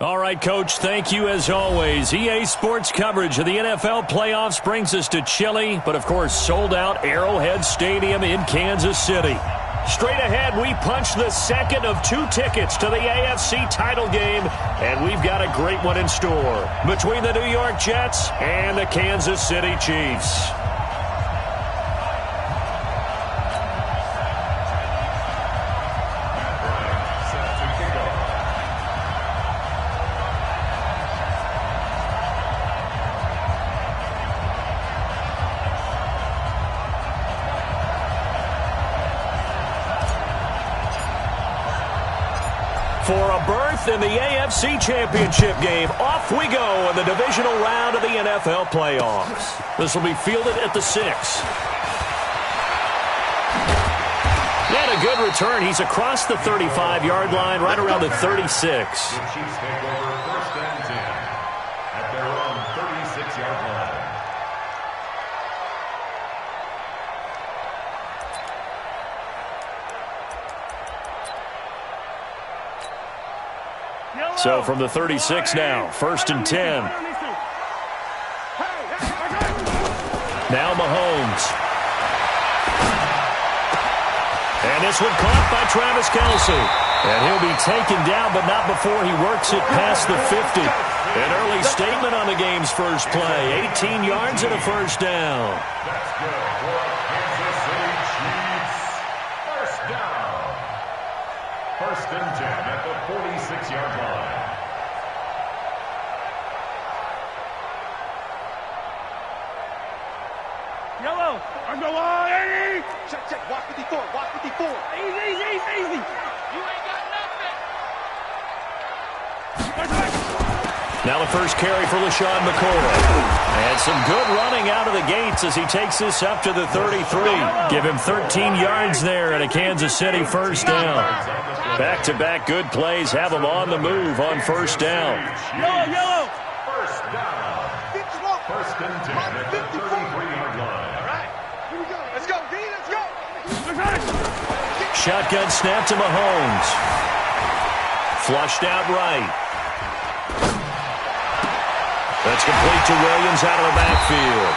All right, Coach, thank you as always. EA Sports coverage of the NFL playoffs brings us to chilly, but of course sold out Arrowhead Stadium in Kansas City. Straight ahead, we punch the second of 2 tickets to the AFC title game, and we've got a great one in store between the New York Jets and the Kansas City Chiefs. For a berth in the AFC Championship game, off we go in the divisional round of the NFL playoffs. This will be fielded at the 6. And a good return. He's across the 35-yard line, right around the 36. The Chiefs take over 1st and 10 at their own 36-yard line. So from the 36 now, 1st and 10. Now Mahomes. And this one caught by Travis Kelce. And he'll be taken down, but not before he works it past the 50. An early statement on the game's first play. 18 yards and a first down. That's good for Kansas City Chiefs. First down. 1st and 10 at the 46-yard line. Yellow. I go on. Check. Watch 54. Watch 54. Easy. You ain't got nothing. Now the first carry for LaShawn McCoy. And some good running out of the gates as he takes this up to the 33. Give him 13 yards there and a Kansas City first down. Back-to-back good plays have him on the move on first down. Yellow. First down. 1st and 10 at the 33-yard line. All right. Here we go. Let's go, D. Let's go. Shotgun snap to Mahomes. Flushed out right. That's complete to Williams out of the backfield.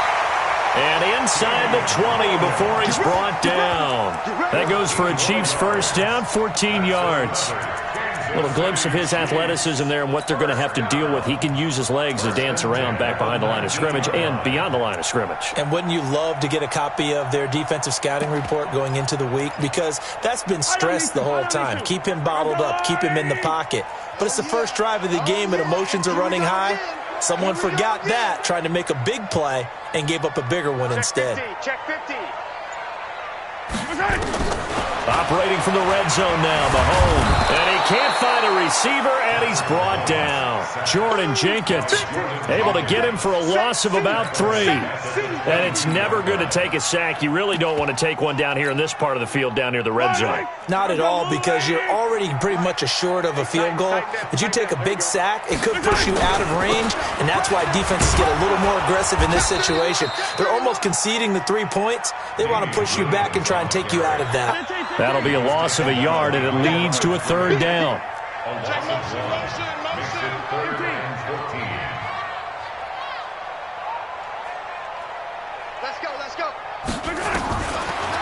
And inside the 20 before he's brought down. That goes for a Chiefs first down, 14 yards. A little glimpse of his athleticism there and what they're going to have to deal with. He can use his legs to dance around back behind the line of scrimmage and beyond the line of scrimmage. And wouldn't you love to get a copy of their defensive scouting report going into the week? Because that's been stressed the whole time. Keep him bottled up. Keep him in the pocket. But it's the first drive of the game and emotions are running high. Someone forgot that, trying to make a big play, and gave up a bigger one instead. Check 50. Operating from the red zone now, Mahomes. And he can't find a receiver, and he's brought down. Jordan Jenkins able to get him for a loss of about 3. And it's never good to take a sack. You really don't want to take one down here in this part of the field down near the red zone. Not at all, because you're already pretty much assured of a field goal. But you take a big sack, it could push you out of range, and that's why defenses get a little more aggressive in this situation. They're almost conceding the 3 points. They want to push you back and try and take you out of that. That'll be a loss of a yard, and it leads to a 3rd down. Makes it 3rd and 14. Let's go.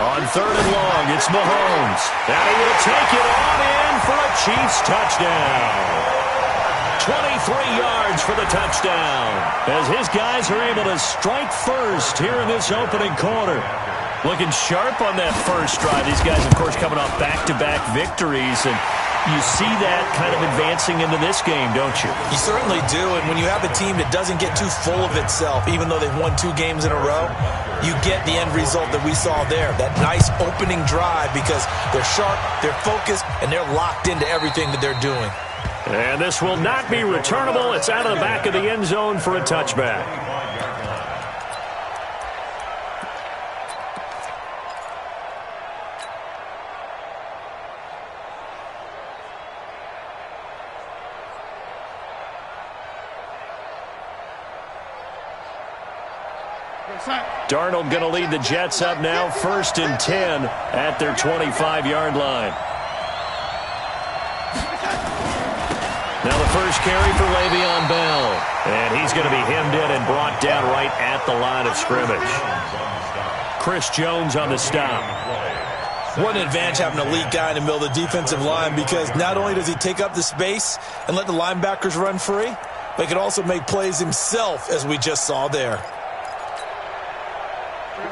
On 3rd and long, it's Mahomes. And he will take it on in for a Chiefs touchdown. 23 yards for the touchdown as his guys are able to strike first here in this opening quarter. Looking sharp on that first drive. These guys, of course, coming off back-to-back victories, and you see that kind of advancing into this game, don't you? You certainly do, and when you have a team that doesn't get too full of itself, even though they've won 2 games in a row, you get the end result that we saw there, that nice opening drive, because they're sharp, they're focused, and they're locked into everything that they're doing. And this will not be returnable. It's out of the back of the end zone for a touchback. Darnold going to lead the Jets up now, 1st and 10 at their 25-yard line. Now the first carry for Le'Veon Bell. And he's going to be hemmed in and brought down right at the line of scrimmage. Chris Jones on the stop. What an advantage having an elite guy in the middle of the defensive line, because not only does he take up the space and let the linebackers run free, but he can also make plays himself, as we just saw there.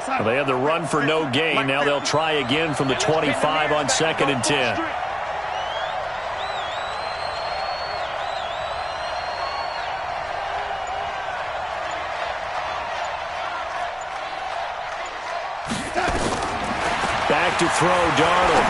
Well, they had the run for no gain. Now they'll try again from the 25 on 2nd and 10. Back to throw, Darnold.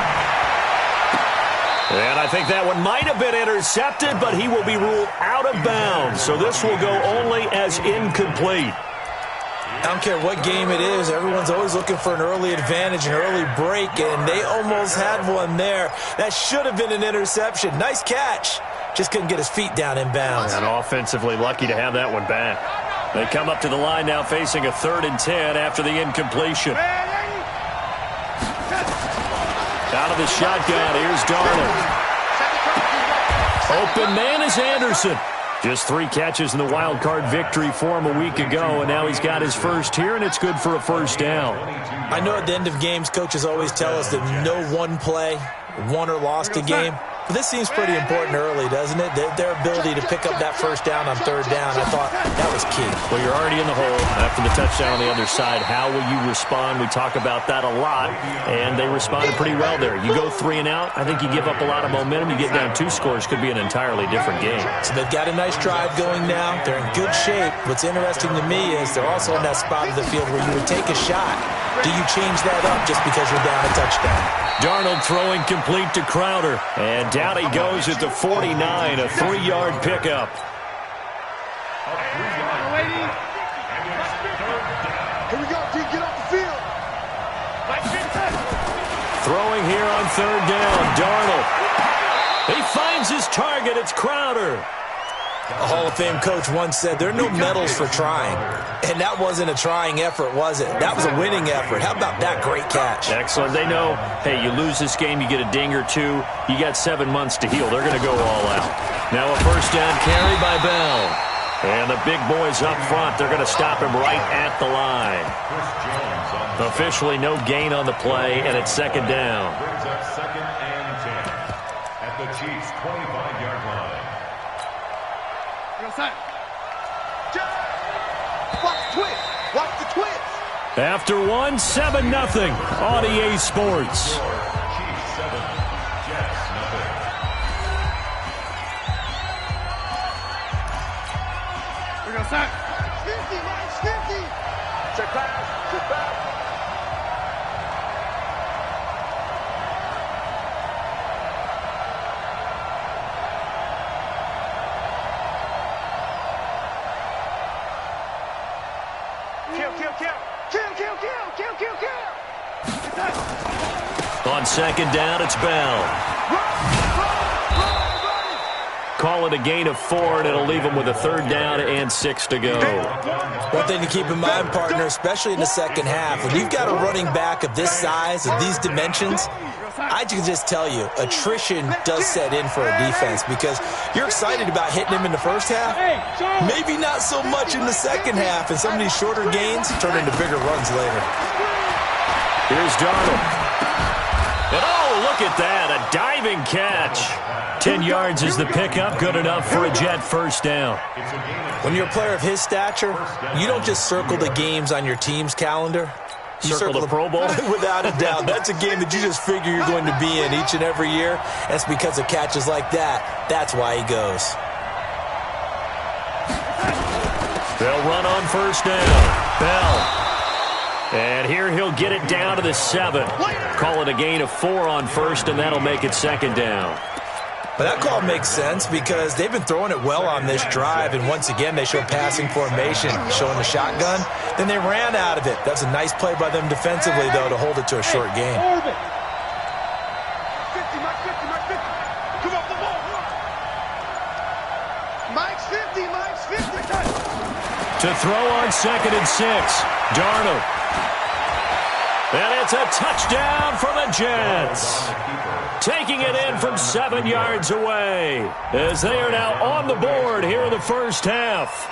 And I think that one might have been intercepted, but he will be ruled out of bounds. So this will go only as incomplete. I don't care what game it is. Everyone's always looking for an early advantage, an early break, and they almost had one there. That should have been an interception. Nice catch. Just couldn't get his feet down in bounds. And offensively lucky to have that one back. They come up to the line now facing a 3rd and 10 after the incompletion. Out of the shotgun, here's Darnold. Open man is Anderson. Just 3 catches in the wild card victory for him a week ago, and now he's got his first here, and it's good for a first down. I know at the end of games, coaches always tell us that no one play won or lost a game. But this seems pretty important early, doesn't it? Their ability to pick up that first down on 3rd down, I thought that was key. Well, you're already in the hole after the touchdown on the other side. How will you respond? We talk about that a lot, and they responded pretty well there. You go 3 and out, I think you give up a lot of momentum. You get down 2 scores, could be an entirely different game. So they've got a nice drive going now. They're in good shape. What's interesting to me is they're also in that spot of the field where you would take a shot. Do you change that up just because you're down a touchdown? Darnold throwing complete to Crowder. And down he goes at the 49, a 3-yard pickup. Here we go, dude. Get off the field. Throwing here on 3rd down, Darnold. He finds his target. It's Crowder. A Hall of Fame coach once said there are no medals for trying. And that wasn't a trying effort, was it? That was a winning effort. How about that great catch? Excellent. They know, hey, you lose this game, you get a ding or 2. You got 7 months to heal. They're going to go all out. Now a first down carry by Bell. And the big boys up front, they're going to stop him right at the line. Officially no gain on the play, and it's 2nd down. Brings up 2nd and 10 at the Chiefs' 25-yard line. Watch the twist. Watch the twist. After 1, 7-0 on EA Sports. Chiefs 7, Jets nothing. We're going to sack. 50, minus 50. Check pass. Check back. On 2nd down, it's Bell. Call it a gain of 4, and it'll leave them with a 3rd down and 6 to go. One thing to keep in mind, partner, especially in the second half, when you've got a running back of this size, of these dimensions, I can just tell you, attrition does set in for a defense, because you're excited about hitting him in the first half, maybe not so much in the second half, and some of these shorter gains turn into bigger runs later. Here's Darnold. And oh, look at that, a diving catch. 10 yards is the pickup, good enough for a Jet first down. When you're a player of his stature, you don't just circle the games on your team's calendar. You Circle the Pro Bowl? Without a doubt. That's a game that you just figure you're going to be in each and every year. That's because of catches like that. That's why he goes. They'll run on first down. Bell. And here he'll get it down to the 7. Call it a gain of 4 on first, and that'll make it 2nd down. But that call makes sense because they've been throwing it well on this drive, and once again they show passing formation, showing the shotgun. Then they ran out of it. That's a nice play by them defensively, though, to hold it to a short gain. 50, Mike 50, Mike 50. Come off the ball. Mike's 50, Mike's 50. To throw on 2nd and 6. Darnold. And it's a touchdown for the Jets. taking it in from 7 yards away, as they are now on the board here in the first half.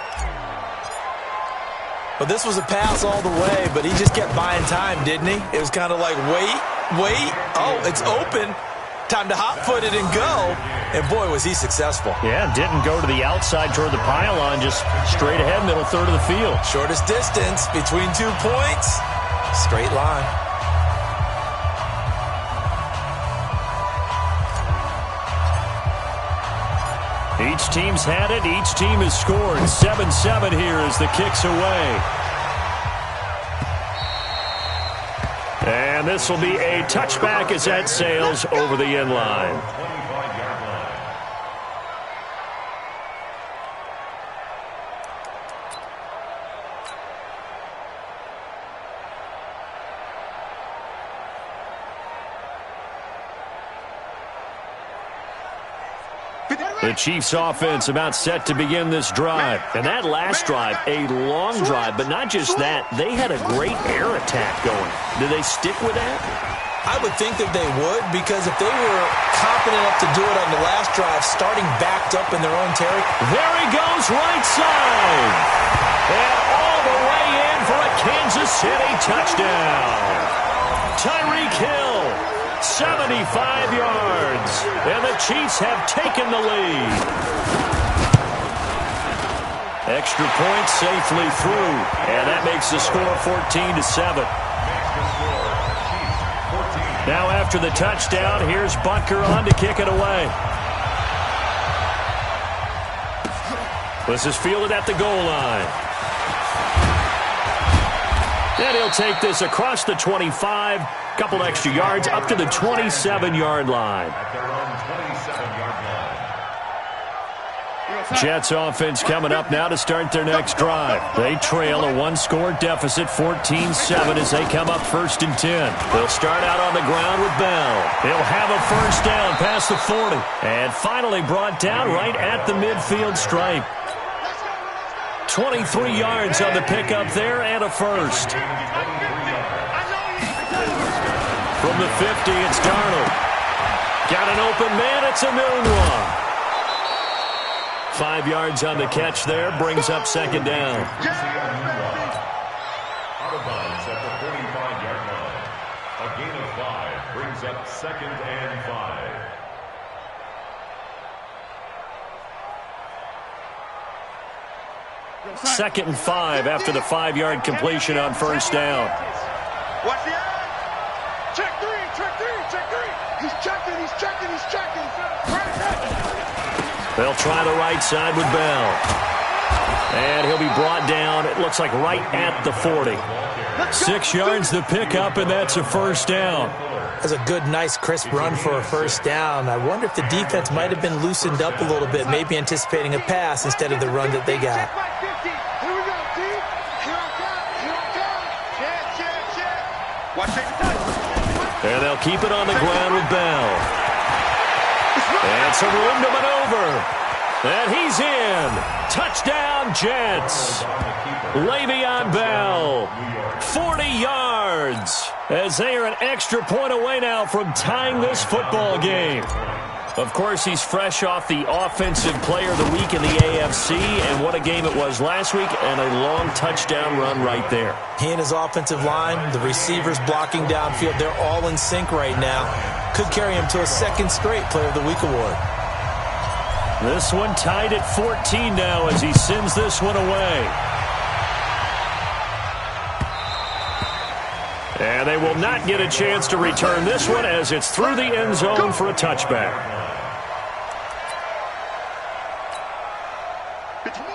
Well, this was a pass all the way, but he just kept buying time, didn't he? It was kind of like, wait. Oh, it's open. Time to hot-foot it and go. And, boy, was he successful. Yeah, didn't go to the outside toward the pylon, just straight ahead, middle third of the field. Shortest distance between 2 points. Straight line. Each team's had it. Each team has scored. 7-7 here as the kick's away. And this will be a touchback as that sails over the end line. The Chiefs offense about set to begin this drive. And that last drive, a long drive, but not just that. They had a great air attack going. Do they stick with that? I would think that they would, because if they were confident enough to do it on the last drive, starting backed up in their own territory. There he goes, right side. And all the way in for a Kansas City touchdown. Tyreek Hill, 75 yards. And the Chiefs have taken the lead. Extra point safely through. And that makes the score 14-7. Now after the touchdown, here's Butker on to kick it away. This is fielded at the goal line. And he'll take this across the 25, couple extra yards, up to the 27-yard line. Jets offense coming up now to start their next drive. They trail a one-score deficit, 14-7, as they come up 1st and 10. They'll start out on the ground with Bell. He'll have a first down past the 40. And finally brought down right at the midfield stripe. 23 yards on the pickup there and a first. From the 50, it's Darnold. Got an open man, it's Enunwa. 5 yards on the catch there, brings up second down. Out of bounds at the 45-yard line. A gain of 5 brings up 2nd and 5. 2nd and 5 after the 5-yard completion on first down. Watch the eye. Check three. He's checking. They'll try the right side with Bell. And he'll be brought down, it looks like right at the 40. 6 yards the pickup, and that's a first down. That's a good, nice, crisp run for a first down. I wonder if the defense might have been loosened up a little bit, maybe anticipating a pass instead of the run that they got. And they'll keep it on the ground with Bell. And some room to maneuver. And he's in. Touchdown, Jets. Le'Veon Bell, 40 yards, as they are an extra point away now from tying this football game. Of course, he's fresh off the Offensive Player of the Week in the AFC, and what a game it was last week, and a long touchdown run right there. He and his offensive line, the receivers blocking downfield, they're all in sync right now. Could carry him to a second straight Player of the Week award. This one tied at 14 now as he sends this one away. And they will not get a chance to return this one as it's through the end zone for a touchback.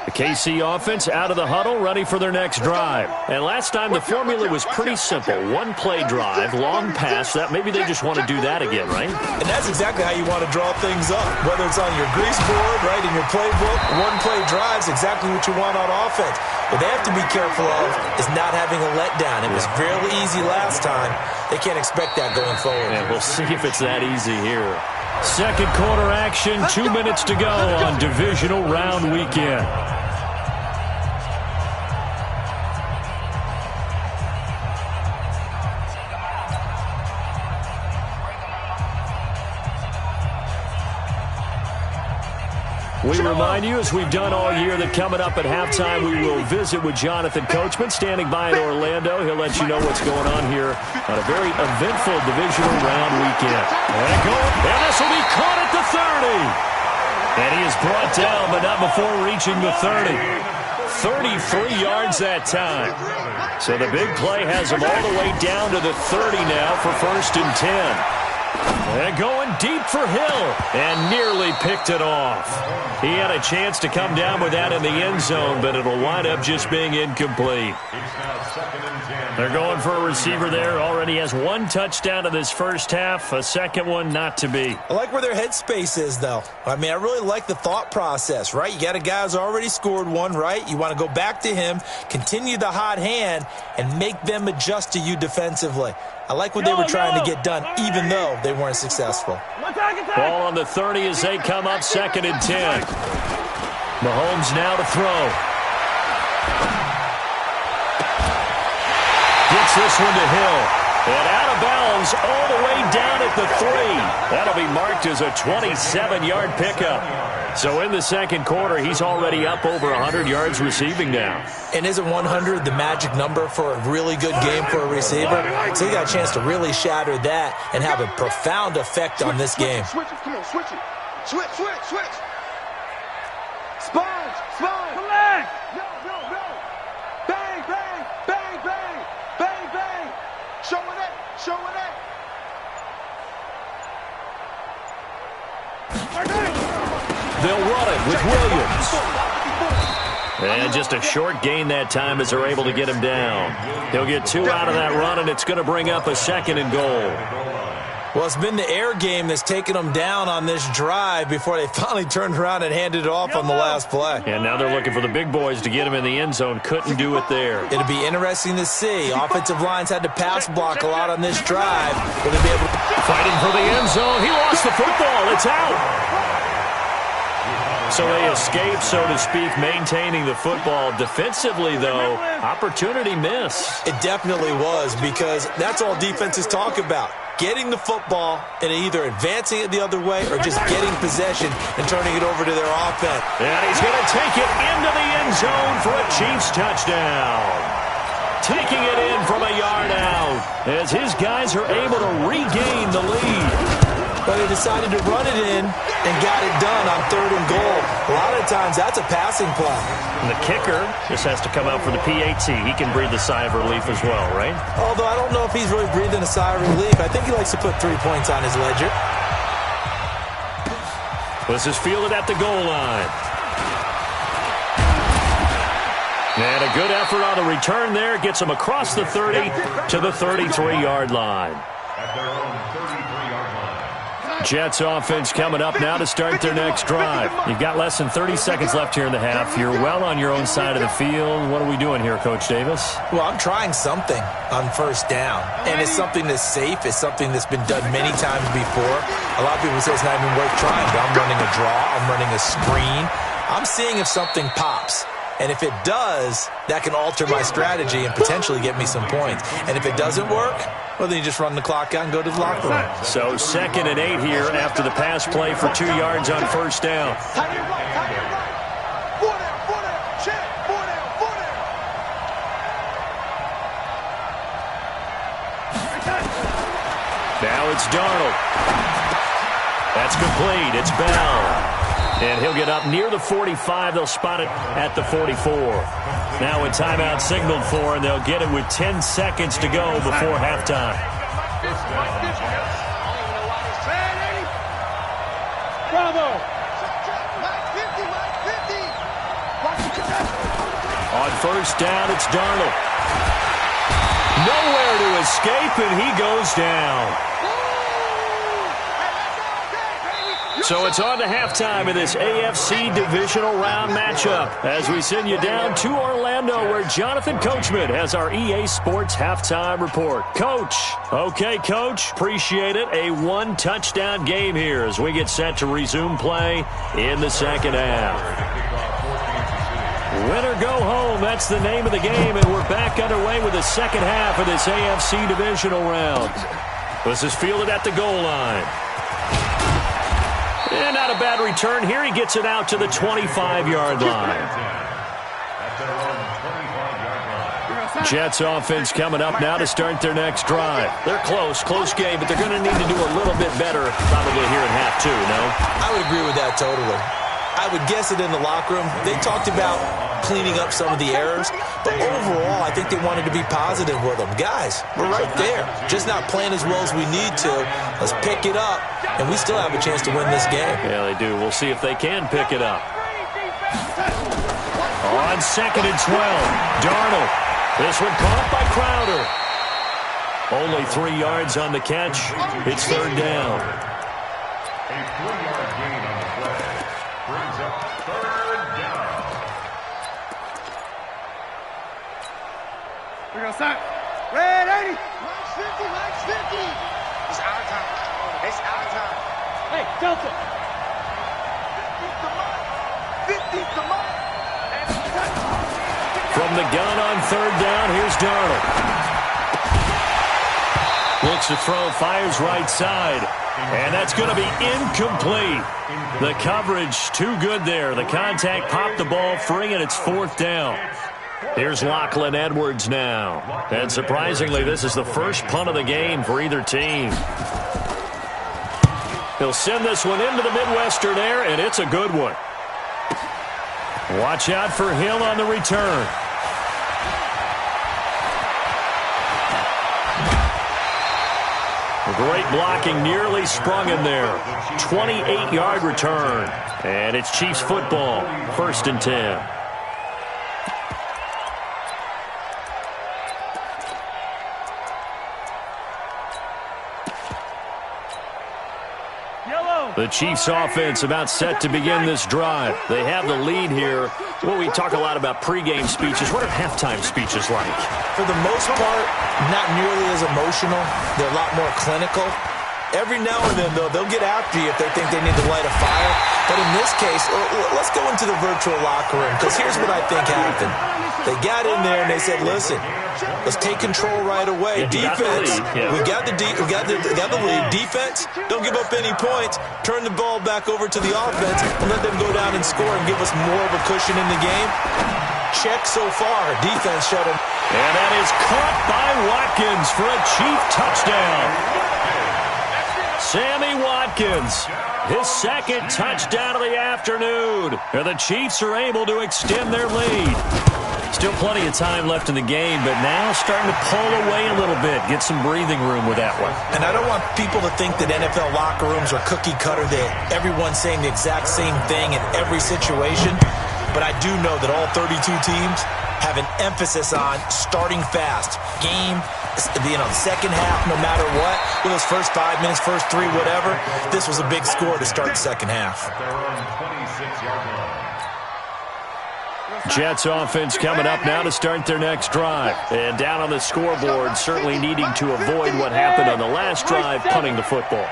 The KC offense out of the huddle, ready for their next drive. And last time the formula was pretty simple. One play drive, long pass. That maybe they just want to do that again, right? And that's exactly how you want to draw things up. Whether it's on your grease board, right, in your playbook, one play drive's exactly what you want on offense. What they have to be careful of is not having a letdown. It was fairly easy last time. They can't expect that going forward. And we'll see if it's that easy here. Second quarter action, 2 minutes to go on divisional round weekend. We remind you, as we've done all year, that coming up at halftime, we will visit with Jonathan Coachman, standing by in Orlando. He'll let you know what's going on here on a very eventful divisional round weekend. And this will be caught at the 30. And he is brought down, but not before reaching the 30. 33 yards that time. So the big play has him all the way down to the 30 now for 1st and 10. And going deep for Hill, and nearly picked it off. He had a chance to come down with that in the end zone, but it'll wind up just being incomplete. They're going for a receiver there. Already has 1 touchdown in this first half, a second one not to be. I like where their headspace is, though. I mean, I really like the thought process, right? You got a guy who's already scored one, right? You want to go back to him, continue the hot hand, and make them adjust to you defensively. I like what they were trying to get done, even though they weren't successful. Ball on the 30 as they come up 2nd and 10. Mahomes now to throw. Gets this one to Hill. And out of bounds all the way down at the 3. That'll be marked as a 27-yard pickup. So in the second quarter, he's already up over 100 yards receiving now. And isn't 100 the magic number for a really good game for a receiver? So he got a chance to really shatter that and have a profound effect on this game. Switch it, come on, switch it. Switch. Sponge. Collect. No. Bang. Showing it. They'll run it with Williams. And just a short gain that time as they're able to get him down. He'll get 2 out of that run, and it's going to bring up a 2nd and goal. Well, it's been the air game that's taken them down on this drive before they finally turned around and handed it off on the last play. And now they're looking for the big boys to get him in the end zone. Couldn't do it there. It'll be interesting to see. Offensive lines had to pass block a lot on this drive. Will they be able to... Fighting for the end zone. He lost the football. It's out. So they escape, so to speak, maintaining the football. Defensively, though, opportunity miss. It definitely was, because that's all defenses talk about. Getting the football and either advancing it the other way or just getting possession and turning it over to their offense. And he's going to take it into the end zone for a Chiefs touchdown. Taking it in from a yard out as his guys are able to regain the lead. But they decided to run it in and got it done on 3rd and goal. A lot of times that's a passing play. And the kicker just has to come out for the PAT. He can breathe a sigh of relief as well, right? Although I don't know if he's really breathing a sigh of relief. I think he likes to put 3 points on his ledger. This is fielded at the goal line. And a good effort on the return there. Gets him across the 30 to the 33-yard line. At their own 33-yard line. Jets offense coming up now to start their next drive. You've got less than 30 seconds left here in the half. You're well on your own side of the field. What are we doing here, Coach Davis? Well, I'm trying something on 1st down. And it's something that's safe. It's something that's been done many times before. A lot of people say it's not even worth trying, but I'm running a draw. I'm running a screen. I'm seeing if something pops. And if it does, that can alter my strategy and potentially get me some points. And if it doesn't work, well, then you just run the clock out and go to the locker room. So 2nd and 8 here after the pass play for 2 yards on 1st down. Tight end right. 4 down. Check. 4 down. Now it's Darnold. That's complete. It's Bell. And he'll get up near the 45. They'll spot it at the 44. Now a timeout signaled for, and they'll get it with 10 seconds to go before halftime. Bravo. On 1st down, it's Darnold. Nowhere to escape, and he goes down. So it's on to halftime in this AFC divisional round matchup as we send you down to Orlando where Jonathan Coachman has our EA Sports halftime report. Coach. Okay, Coach. Appreciate it. A 1-touchdown game here as we get set to resume play in the second half. Win or go home, that's the name of the game, and we're back underway with the second half of this AFC divisional round. This is fielded at the goal line. And not a bad return here. He gets it out to the 25-yard line. Jets offense coming up now to start their next drive. They're close game, but they're going to need to do a little bit better probably here in half two, no? I would agree with that totally. I would guess it in the locker room. They talked about cleaning up some of the errors, but overall, I think they wanted to be positive with them. Guys, we're right there. Just not playing as well as we need to. Let's pick it up, and we still have a chance to win this game. Yeah, they do. We'll see if they can pick it up. On 2nd and 12, Darnold. This one caught by Crowder. Only 3 yards on the catch. It's 3rd down. A 3-yard gain on the play brings up 3rd down. We're going to start. Red 80. Max 50, Max 50. It's our time. It's our time. Hey, Delta. 50's the mark. 50's the mark. And touchdown. From the gun on 3rd down, here's Darnold. Looks to throw, fires right side. And that's going to be incomplete. The coverage too good there. The contact popped the ball free, and it's 4th down. Here's Lachlan Edwards now. And surprisingly, this is the first punt of the game for either team. He'll send this one into the Midwestern air, and it's a good one. Watch out for Hill on the return. Great blocking, nearly sprung him there. 28-yard return. And it's Chiefs football, 1st and 10. The Chiefs offense about set to begin this drive. They have the lead here. Well, we talk a lot about pregame speeches. What are halftime speeches like? For the most part, not nearly as emotional. They're a lot more clinical. Every now and then, though, they'll get after you if they think they need to light a fire. But in this case, let's go into the virtual locker room, because here's what I think happened. They got in there and they said, listen, let's take control right away. Defense, we got the lead. Defense, don't give up any points. Turn the ball back over to the offense and let them go down and score and give us more of a cushion in the game. Check so far. Defense shut them. And that is caught by Watkins for a Chief touchdown. Sammy Watkins, his 2nd touchdown of the afternoon. And the Chiefs are able to extend their lead. Still plenty of time left in the game, but now starting to pull away a little bit, get some breathing room with that one. And I don't want people to think that NFL locker rooms are cookie cutter, that everyone's saying the exact same thing in every situation. But I do know that all 32 teams have an emphasis on starting fast. Game, second half, no matter what. Those first 5 minutes, first 3, whatever. This was a big score to start the second half. Jets offense coming up now to start their next drive. And down on the scoreboard, certainly needing to avoid what happened on the last drive, punting the football.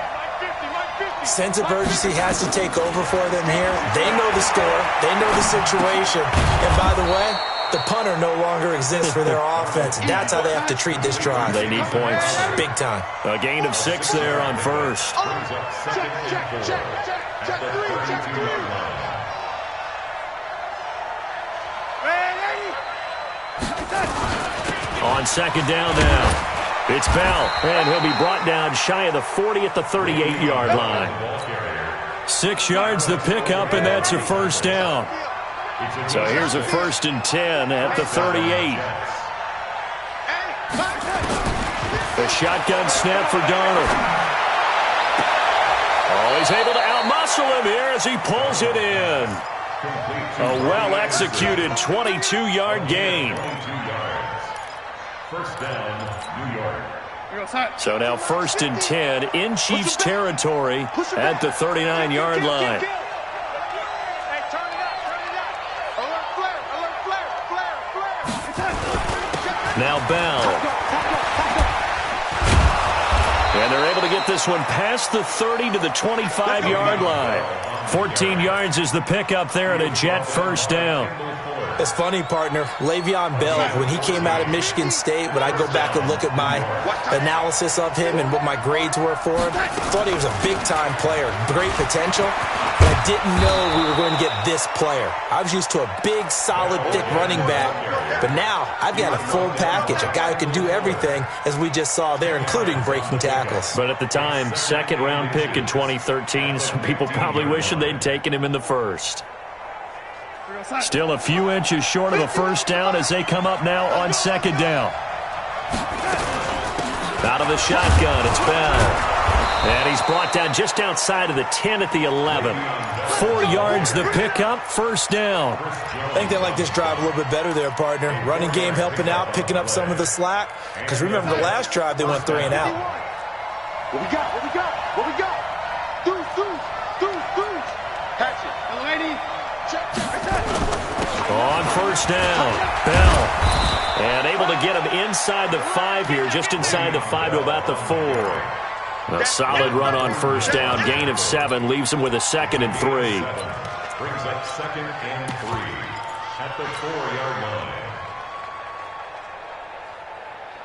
Sense of urgency has to take over for them here. They know the score. They know the situation. And by the way, the punter no longer exists for their offense. That's how they have to treat this drive. They need points. Big time. A gain of 6 there on 1st. On 2nd down now. It's Bell, and he'll be brought down shy of the 40 at the 38-yard line. 6 yards the pickup, and that's a 1st down. So here's a 1st and 10 at the 38. A shotgun snap for Darnold. Oh, he's able to outmuscle him here as he pulls it in. A well-executed 22-yard gain. 1st down, New York. So now 1st and 10 in Chiefs territory at the 39-yard line. Now Bell. And they're able to get this one past the 30 to the 25-yard line. 14 yards is the pickup there at a Jet 1st down. It's funny, partner. Le'Veon Bell, when he came out of Michigan State, when I go back and look at my analysis of him and what my grades were for him, I thought he was a big-time player, great potential, but I didn't know we were going to get this player. I was used to a big, solid, thick running back, but now I've got a full package, a guy who can do everything, as we just saw there, including breaking tackles. But at the time, second-round pick in 2013, some people probably wishing they'd taken him in the first. Still a few inches short of a first down as they come up now on second down. Out of the shotgun, it's Bell. And he's brought down just outside of the 10 at the 11. 4 yards the pickup, first down. I think they like this drive a little bit better there, partner. Running game helping out, picking up some of the slack. Because remember the last drive, they went 3 and out. What we got? What we got? What we got? Deuce. Catch it. Lady. Check. On first down, Bell. And able to get him inside the 5 here, just inside the 5 to about the 4. A solid run on first down, gain of 7, leaves him with a 2nd and 3. Brings up 2nd and 3 at the 4-yard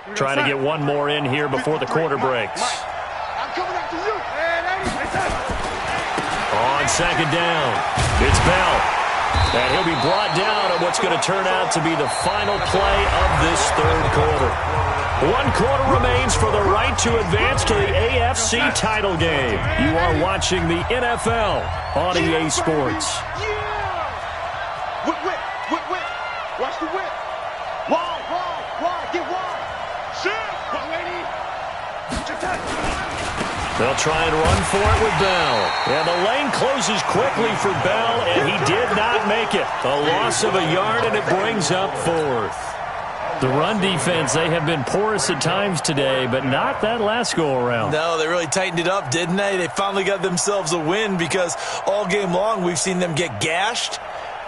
line. Trying to get one more in here before the quarter breaks. I'm coming after you. On second down, it's Bell. And he'll be brought down on what's going to turn out to be the final play of this third quarter. 1 quarter remains for the right to advance to the AFC title game. You are watching the NFL on EA Sports. Whip. Watch the whip. Wide. Get wide. Shit. Lady. They'll try and run for it with Bell. And the lane closes quickly for Bell, and he did not make it. A loss of a yard, and it brings up 4th. The run defense, they have been porous at times today, but not that last go-around. No, they really tightened it up, didn't they? They finally got themselves a win because all game long we've seen them get gashed.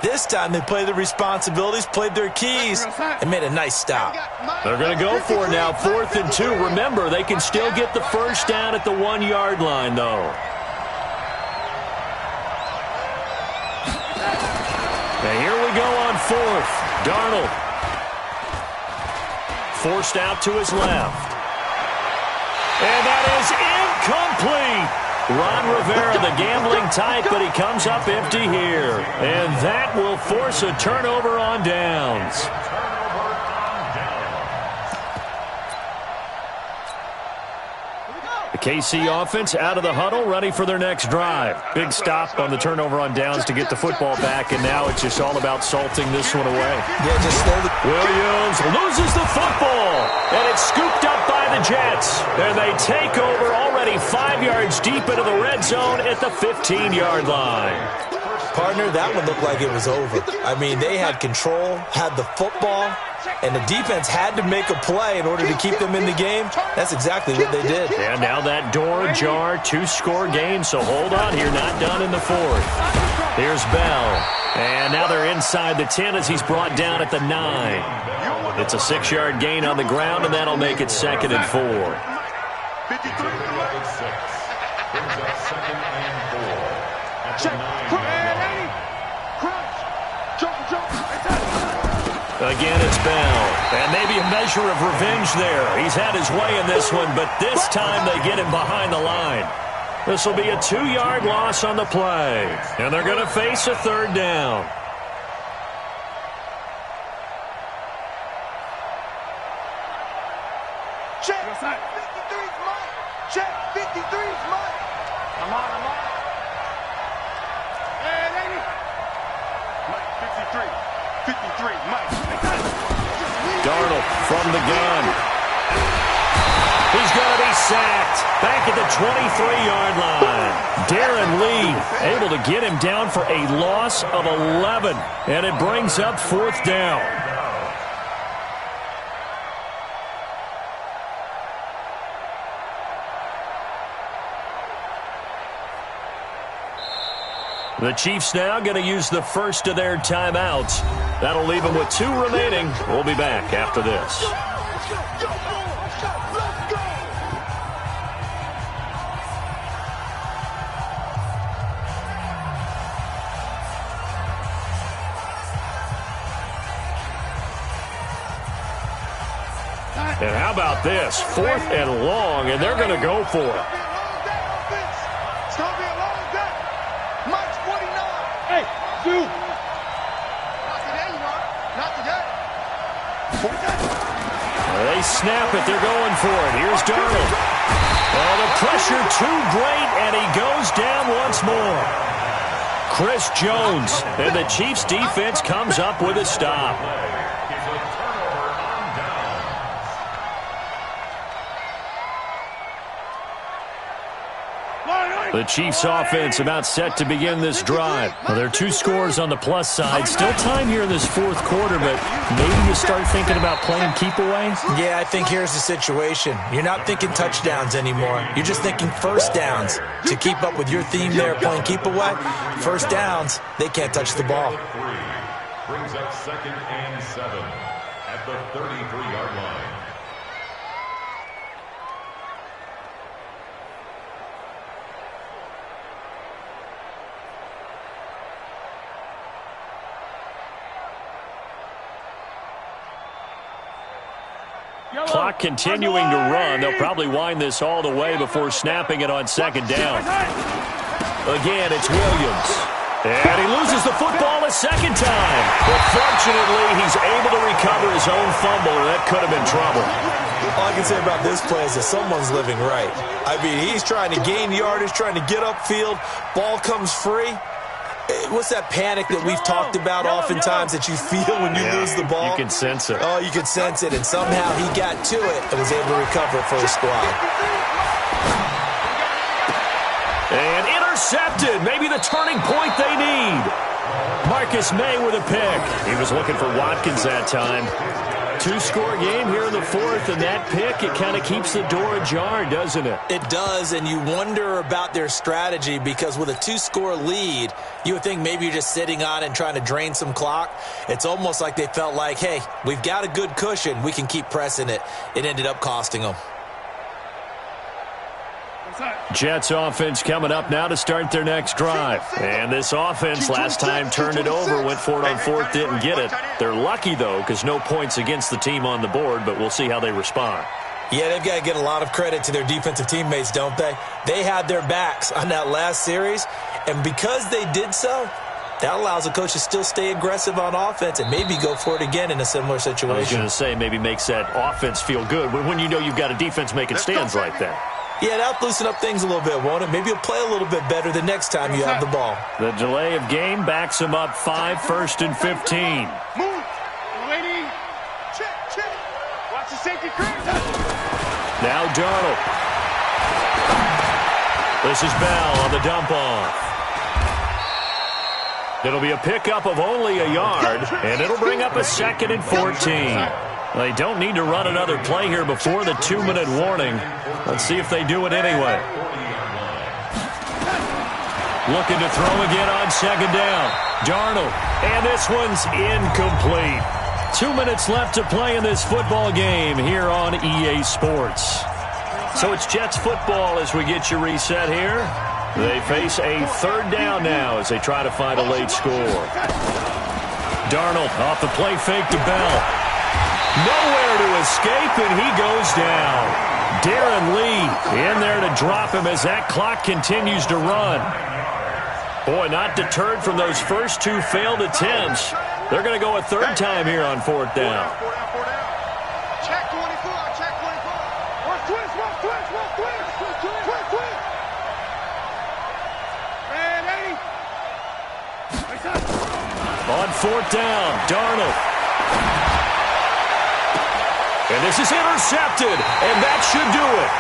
This time they played their responsibilities, played their keys, and made a nice stop. They're going to go for it now, 4th and 2. Remember, they can still get the first down at the 1-yard line, though. And here we go on 4th. Darnold. Forced out to his left. And that is incomplete. Ron Rivera, the gambling type, but he comes up empty here. And that will force a turnover on downs. The KC offense out of the huddle, ready for their next drive. Big stop on the turnover on downs to get the football back, and now it's just all about salting this one away. Yeah, just slowly. Williams loses the football, and it's scooped up by the Jets. And they take over already 5 yards deep into the red zone at the 15-yard line. Partner, that one looked like it was over. I mean, they had control, had the football, and the defense had to make a play in order to keep them in the game. That's exactly what they did. And now that door ajar, 2-score game, so hold on here, not done in the 4th. Here's Bell. And now they're inside the 10 as he's brought down at the 9. It's a 6-yard gain on the ground, and that'll make it 2nd and 4. Again, it's Bell. And maybe a measure of revenge there. He's had his way in this one, but this time they get him behind the line. This will be a 2-yard loss on the play. And they're going to face a 3rd down. Check. 53's Mike. Check. 53's Mike. I'm on. Hey, lady. Mike, 53, Mike. Darnold from the gun. He's going to be sacked back at the 23-yard line. Darren Lee able to get him down for a loss of 11. And it brings up 4th down. The Chiefs now going to use the first of their timeouts. That'll leave them with 2 remaining. We'll be back after this. And how about this? 4th and long, and they're going to go for it. It's going to be a long day. March 49. Hey, dude. Not today, you are. Not today. They snap it. They're going for it. Here's Darnold. Oh, the pressure too great, and he goes down once more. Chris Jones, and the Chiefs' defense comes up with a stop. The Chiefs' offense about set to begin this drive. Well, there are 2 scores on the plus side. Still time here in this 4th quarter, but maybe you start thinking about playing keep away? Yeah, I think here's the situation. You're not thinking touchdowns anymore. You're just thinking first downs. To keep up with your theme there, playing keep away, first downs, they can't touch the ball. Brings up 2nd and 7 at the 33-yard line. Clock continuing to run. They'll probably wind this all the way before snapping it on 2nd down. Again, it's Williams. And he loses the football a 2nd time. But fortunately, he's able to recover his own fumble, or that could have been trouble. All I can say about this play is that someone's living right. I mean, he's trying to gain yardage, trying to get upfield. Ball comes free. What's that panic that we've talked about oftentimes that you feel when you lose the ball? You can sense it. Oh, you can sense it, and somehow he got to it and was able to recover it for his squad. And intercepted. Maybe the turning point they need. Marcus May with a pick. He was looking for Watkins that time. 2-score game here in the 4th, and that pick, it kind of keeps the door ajar, doesn't it? It does, and you wonder about their strategy because with a 2-score lead, you would think maybe you're just sitting on it and trying to drain some clock. It's almost like they felt like, hey, we've got a good cushion. We can keep pressing it. It ended up costing them. Jets offense coming up now to start their next drive. And this offense last time turned it over, went for it on 4th, didn't get it. They're lucky, though, because no points against the team on the board, but we'll see how they respond. Yeah, they've got to get a lot of credit to their defensive teammates, don't they? They had their backs on that last series, and because they did so, that allows the coach to still stay aggressive on offense and maybe go for it again in a similar situation. I was going to say maybe makes that offense feel good when you know you've got a defense making stands like that. Yeah, that'll loosen up things a little bit, won't it? Maybe you'll play a little bit better the next time you have the ball. The delay of game backs him up 5, 1st and 15. Move. Lady. Check. Watch the safety creep. Now Darnold. This is Bell on the dump off. It'll be a pickup of only a yard, and it'll bring up a 2nd and 14. They don't need to run another play here before the 2-minute warning. Let's see if they do it anyway. Looking to throw again on 2nd down. Darnold, and this one's incomplete. 2 minutes left to play in this football game here on EA Sports. So it's Jets football as we get you reset here. They face a 3rd down now as they try to find a late score. Darnold off the play fake to Bell. Nowhere to escape, and he goes down. Darren Lee in there to drop him as that clock continues to run. Boy, not deterred from those first 2 failed attempts. They're going to go a 3rd time here on 4th down. Check 24. One twist. And 80. On 4th down, Darnold. And this is intercepted, and that should do it.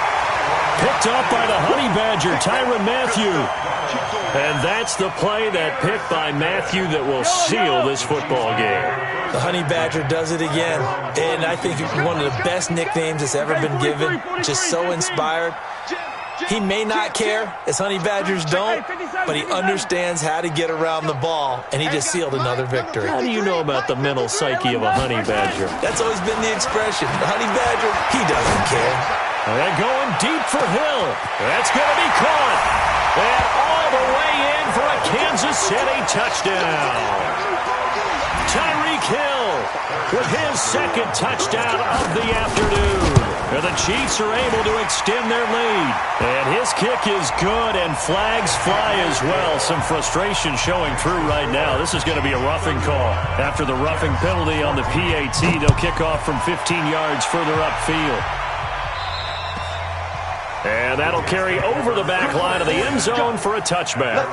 Picked up by the Honey Badger, Tyrann Mathieu. And that's the play, that pick by Mathieu, that will seal this football game. The Honey Badger does it again, and I think one of the best nicknames that's ever been given. Just so inspired. He may not care, as Honey Badgers don't, but he understands how to get around the ball, and he just sealed another victory. How do you know about the mental psyche of a Honey Badger? That's always been the expression. The Honey Badger, he doesn't care. And going deep for Hill. That's going to be caught. And all the way in for a Kansas City touchdown. Tyreek Hill with his 2nd touchdown of the afternoon. And the Chiefs are able to extend their lead. And his kick is good, and flags fly as well. Some frustration showing through right now. This is going to be a roughing call. After the roughing penalty on the PAT, they'll kick off from 15 yards further upfield. And that'll carry over the back line of the end zone for a touchback.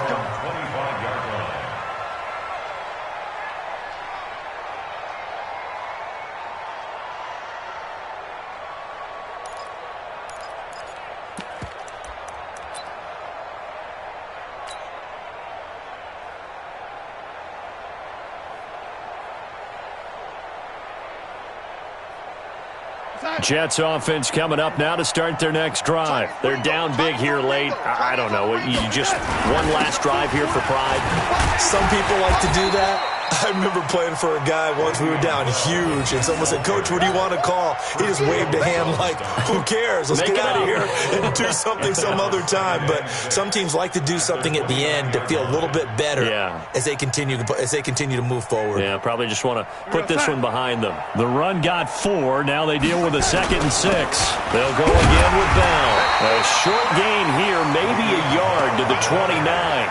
Jets offense coming up now to start their next drive. They're down big here late. I don't know. You just one last drive here for pride. Some people like to do that. I remember playing for a guy once. We were down huge, and someone said, "Coach, what do you want to call?" He just waved a hand like, "Who cares? Let's get out of here and do something some other time." But some teams like to do something at the end to feel a little bit better as they continue to move forward. Yeah, probably just want to put this one behind them. The run got 4. Now they deal with a 2nd and 6. They'll go again with Bell. A short gain here, maybe a yard to the 29.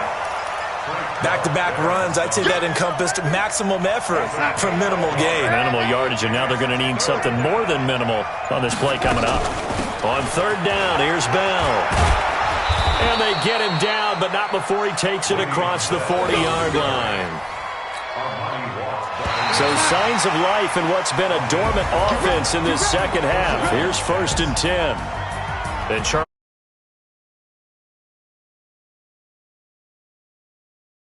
Back-to-back runs, I'd say that encompassed maximum effort for minimal gain. Minimal yardage, and now they're going to need something more than minimal on this play coming up. On 3rd down, here's Bell. And they get him down, but not before he takes it across the 40-yard line. So signs of life in what's been a dormant offense in this second half. Here's 1st and 10. And